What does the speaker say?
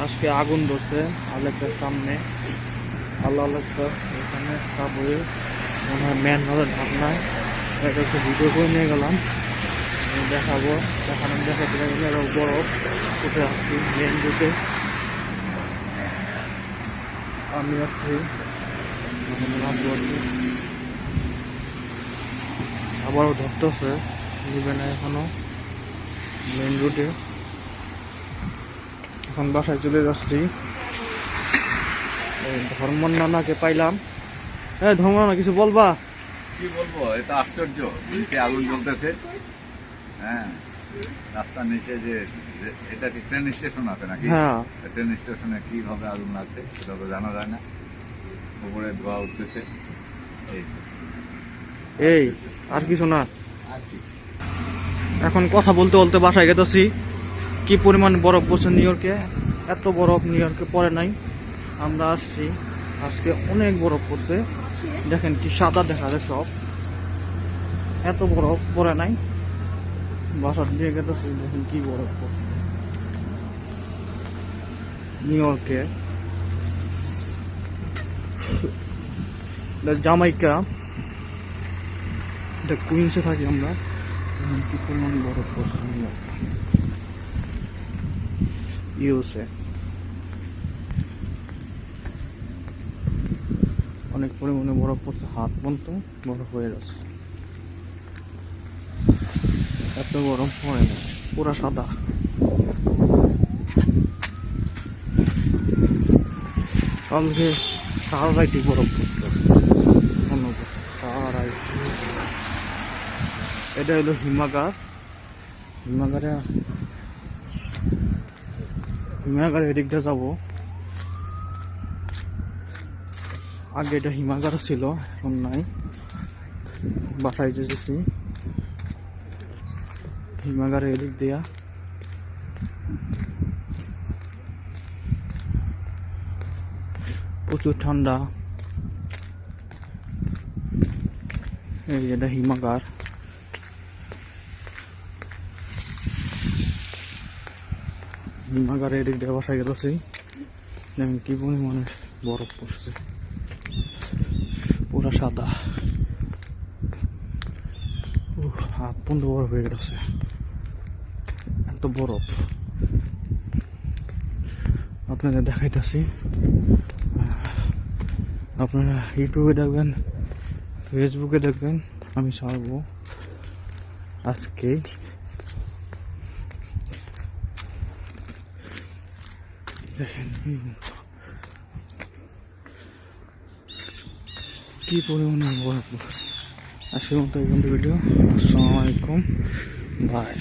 আজকে আগুন ধরছে আলেকটার সামনে। আল্লাহ এখানে তারপরে মনে হয় ম্যান নলের ঢাকনায় এটা একটু ভিডিও করে নিয়ে গেলাম, দেখাবো। দেখাতে গেলে বরফ উঠে আসছি মেন রুটে। আমি আসছি আবারও ধরতেছে, নিবে না এখনো মেন রুটে। এখন বাসায় চলে যাচ্ছি। ধর্মর নানাকে পাইলাম। হ্যাঁ ধর্মর নানা কিছু বলবা? কি বলবো, এটা আশ্চর্য। নিচে আগুন জ্বলতেছে, হ্যাঁ, রাস্তার নিচে যে এটা কি ট্রেন স্টেশন আছে নাকি? হ্যাঁ, ট্রেন স্টেশনে কিভাবে আগুন লাগছে সেটা তো জানা যায় না। উপরে ধোয়া উঠতেছে, এই এই আর কিছু না। আর কি। এখন কথা বলতে বলতে বাসায় গেতেছি। কি পরিমাণ বরফ পড়ছে নিউ ইয়র্কে, এত বরফ নিউ ইয়র্কে পড়ে নাই। আমরা আসছি আজকে, অনেক বরফ পড়ছে। দেখেন কি সাদা দেখা যায় সব, এত বরফ পড়ে নাই। বাসার দিয়ে গেতেছি, দেখেন কি বরফ পড়ছে নিউ ইয়র্কে। জামাইকা, কুইন্সে থাকি আমরা। কি পরিমাণ বরফ পড়ছে নিউ ইয়র্ক, ইউএসএ। অনেক পরিমাণে বরফ পড়ছে, হাত পর্যন্ত বরফ হয়ে যাচ্ছে। এত গরম পড়ে না, পুরা সাদা। কালকে সারা রাইতে বরফ পড়ছে, সারা রাইত। এটা হলো হিমাগার। হিমাগারে এদিক দিয়ে যাবো। আগে এটা হিমাগার ছিল, এখন নাই। বাসায় যেতেছি হিমাগারে এদিক দিয়া। প্রচুর ঠান্ডা। এই যেটা হিমাগার। হিমাগারে এদিক দিয়ে বাসায় গেছি। দেখেন কি পরিমাণে বরফ পড়ছে, পুরা সাদা। হাত পর্যন্ত বরফ হয়ে গেছে, এত বরফ। আপনাদের দেখাইতেছি। আপনারা ইউটিউবে দেখবেন, ফেসবুকে দেখবেন, আমি ছাড়বো আজকে। দেখেন কি পরিমাণে বরফ। আজকের মতো এই ভিডিও। আসসালামু আলাইকুম, বাই।